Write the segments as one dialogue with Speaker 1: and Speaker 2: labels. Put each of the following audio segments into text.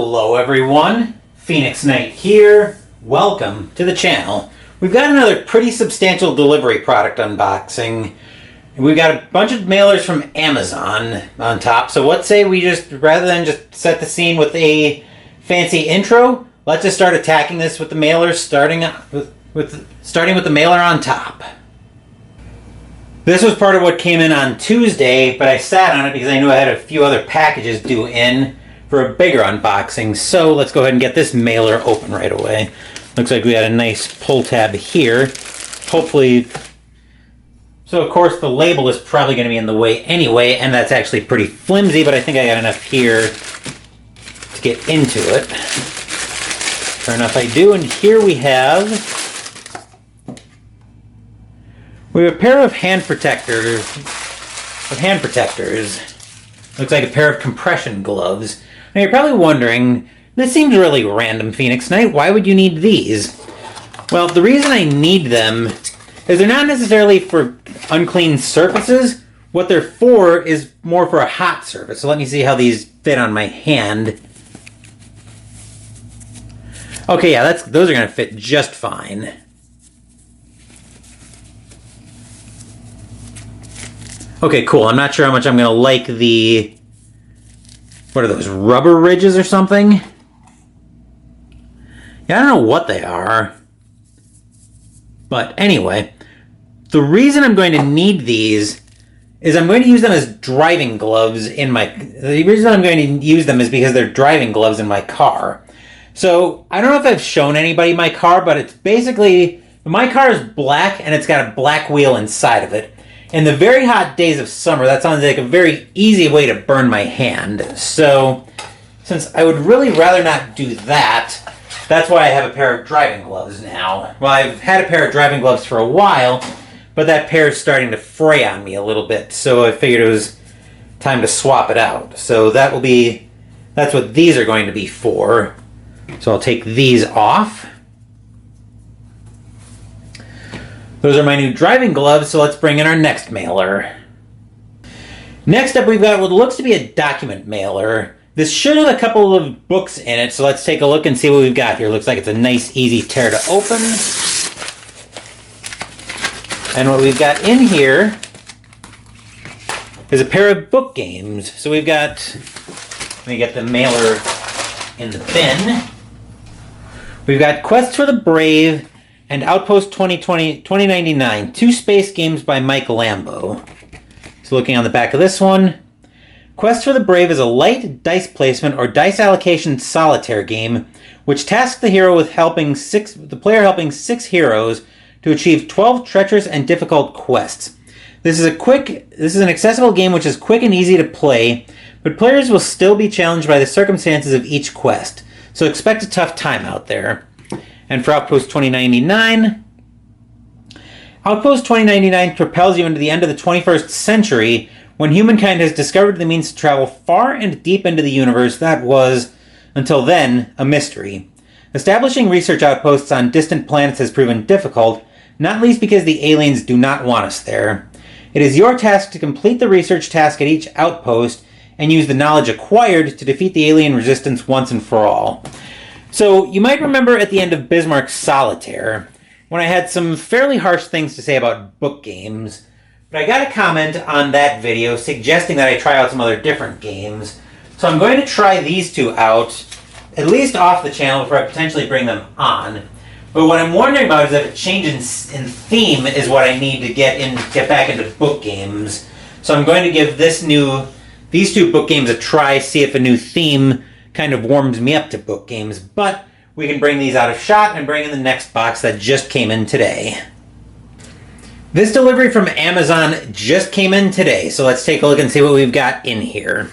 Speaker 1: Hello everyone, Phoenix Knight here. Welcome to the channel. We've got another pretty substantial delivery product unboxing. We've got a bunch of mailers from Amazon on top, so let's say we just, rather than just set the scene with a fancy intro, let's just start attacking this with the mailers, starting with the mailer on top. This was part of what came in on Tuesday, but I sat on it because I knew I had a few other packages due in for a bigger unboxing. So let's go ahead and get this mailer open right away. Looks like we got a nice pull tab here. Hopefully, so of course the label is probably going to be in the way anyway, and that's actually pretty flimsy, but I think I got enough here to get into it. Sure enough I do, and here we have a pair of hand protectors. Looks like a pair of compression gloves. Now you're probably wondering, this seems really random, Phoenix Knight. Why would you need these? Well, the reason I need them is they're not necessarily for unclean surfaces. What they're for is more for a hot surface. So let me see how these fit on my hand. Okay, yeah, those are going to fit just fine. Okay, cool. I'm not sure how much I'm going to like the... What are those, rubber ridges or something? Yeah, I don't know what they are. But anyway, the reason I'm going to need these is I'm going to use them as driving gloves in my... The reason I'm going to use them is because they're driving gloves in my car. So, I don't know if I've shown anybody my car, but it's basically... My car is black, and it's got a black wheel inside of it. In the very hot days of summer, that sounds like a very easy way to burn my hand. So, since I would really rather not do that, that's why I have a pair of driving gloves now. Well, I've had a pair of driving gloves for a while, but that pair is starting to fray on me a little bit, so I figured it was time to swap it out. So that's what these are going to be for. So I'll take these off. Those are my new driving gloves, so let's bring in our next mailer. Next up, we've got what looks to be a document mailer. This should have a couple of books in it, so let's take a look and see what we've got here. Looks like it's a nice, easy tear to open. And what we've got in here is a pair of book games. So we've got, let me get the mailer in the bin. We've got Quest for the Brave and Outpost 2099, two space games by Mike Lambo. So looking on the back of this one, Quest for the Brave is a light dice placement or dice allocation solitaire game which tasks the hero with helping six heroes to achieve 12 treacherous and difficult quests. This is an accessible game which is quick and easy to play, but players will still be challenged by the circumstances of each quest. So expect a tough time out there. And for Outpost 2099, Outpost 2099 propels you into the end of the 21st century when humankind has discovered the means to travel far and deep into the universe that was, until then, a mystery. Establishing research outposts on distant planets has proven difficult, not least because the aliens do not want us there. It is your task to complete the research task at each outpost and use the knowledge acquired to defeat the alien resistance once and for all. So, you might remember at the end of Bismarck's Solitaire, when I had some fairly harsh things to say about book games, but I got a comment on that video suggesting that I try out some other different games. So I'm going to try these two out, at least off the channel before I potentially bring them on. But what I'm wondering about is if a change in theme is what I need to get back into book games. So I'm going to give these two book games a try, see if a new theme kind of warms me up to book games, but we can bring these out of shot and bring in the next box that just came in today. This delivery from Amazon just came in today, so let's take a look and see what we've got in here.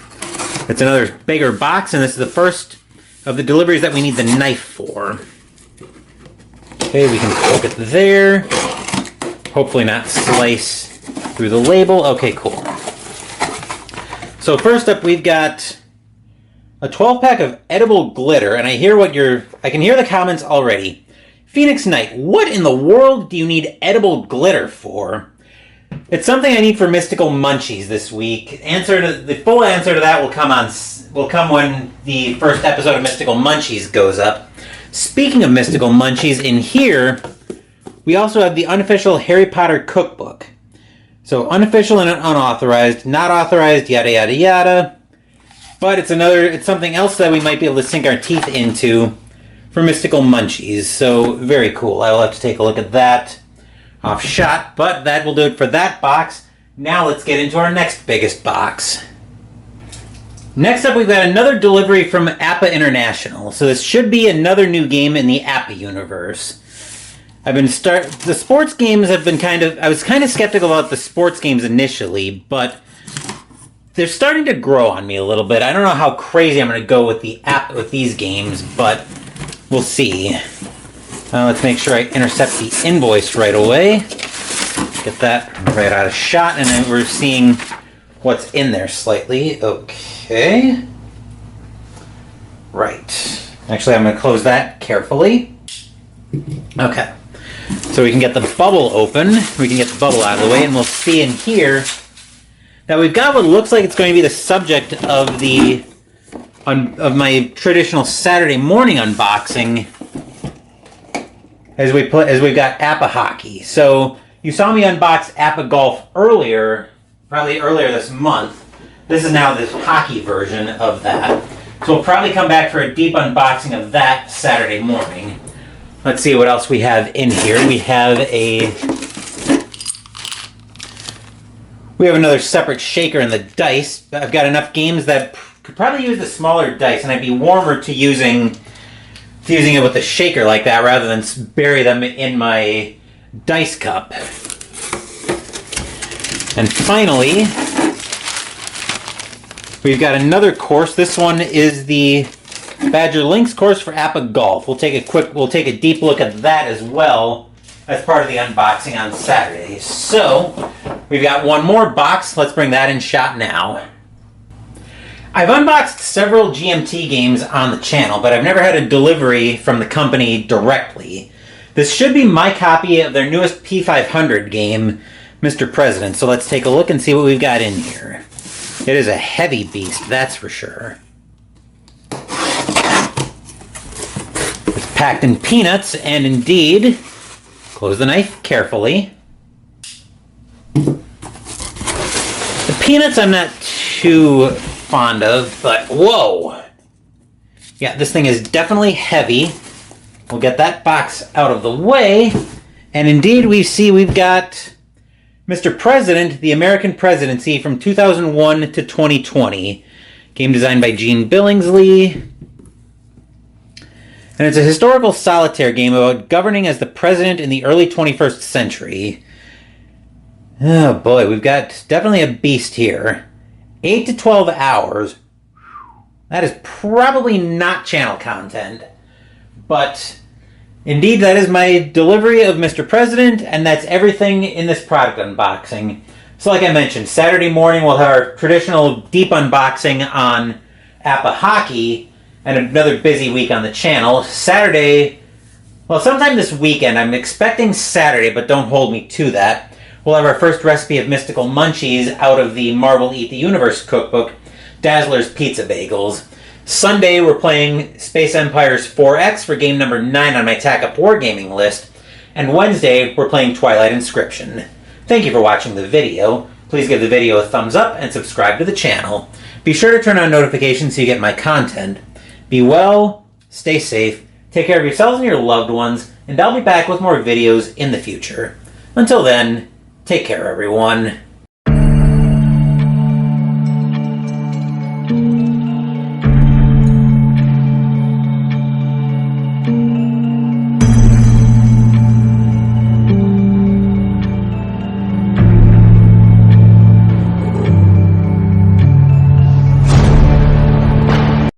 Speaker 1: It's another bigger box, and this is the first of the deliveries that we need the knife for. Okay, we can poke it there. Hopefully not slice through the label. Okay, cool. So first up, we've got a 12-pack of edible glitter, and I can hear the comments already. Phoenix Knight, what in the world do you need edible glitter for? It's something I need for Mystical Munchies this week. The full answer to that will come on will come when the first episode of Mystical Munchies goes up. Speaking of Mystical Munchies, in here, we also have the unofficial Harry Potter cookbook. So unofficial and unauthorized, not authorized, yada yada yada. But it's something else that we might be able to sink our teeth into for Mystical Munchies. So very cool. I will have to take a look at that off shot, but that will do it for that box. Now let's get into our next biggest box. Next up, we've got another delivery from Appa International. So this should be another new game in the Appa universe. The sports games have been I was kind of skeptical about the sports games initially, but they're starting to grow on me a little bit. I don't know how crazy I'm going to go with these games, but we'll see. Let's make sure I intercept the invoice right away. Get that right out of shot, and then we're seeing what's in there slightly. Okay. Right. Actually, I'm going to close that carefully. Okay. So we can get the bubble open. We can get the bubble out of the way, and we'll see in here that we've got what looks like it's going to be the subject of my traditional Saturday morning unboxing, as we've got Appa Hockey. So you saw me unbox Appa Golf earlier, probably earlier this month. This is now the hockey version of that. So we'll probably come back for a deep unboxing of that Saturday morning. Let's see what else we have in here. We have another separate shaker in the dice. I've got enough games that could probably use the smaller dice, and I'd be warmer to using it with a shaker like that rather than bury them in my dice cup. And finally, we've got another course. This one is the Badger Links course for Appa Golf. We'll take a deep look at that as well as part of the unboxing on Saturday. So, we've got one more box. Let's bring that in shot now. I've unboxed several GMT games on the channel, but I've never had a delivery from the company directly. This should be my copy of their newest P500 game, Mr. President. So let's take a look and see what we've got in here. It is a heavy beast, that's for sure. It's packed in peanuts, and indeed, close the knife carefully. The peanuts I'm not too fond of, but whoa! Yeah, this thing is definitely heavy. We'll get that box out of the way, and indeed we've got Mr. President, the American Presidency from 2001 to 2020. Game designed by Gene Billingsley. And it's a historical solitaire game about governing as the president in the early 21st century. Oh boy, we've got definitely a beast here. 8 to 12 hours. That is probably not channel content. But indeed, that is my delivery of Mr. President, and that's everything in this product unboxing. So like I mentioned, Saturday morning we'll have our traditional deep unboxing on Appa Hockey, and another busy week on the channel. Saturday, well, sometime this weekend, I'm expecting Saturday, but don't hold me to that. We'll have our first recipe of Mystical Munchies out of the Marvel Eat the Universe cookbook, Dazzler's Pizza Bagels. Sunday, we're playing Space Empires 4X for game number 9 on my TAC-UP Wargaming list. And Wednesday, we're playing Twilight Inscription. Thank you for watching the video. Please give the video a thumbs up and subscribe to the channel. Be sure to turn on notifications so you get my content. Be well, stay safe, take care of yourselves and your loved ones, and I'll be back with more videos in the future. Until then, take care, everyone.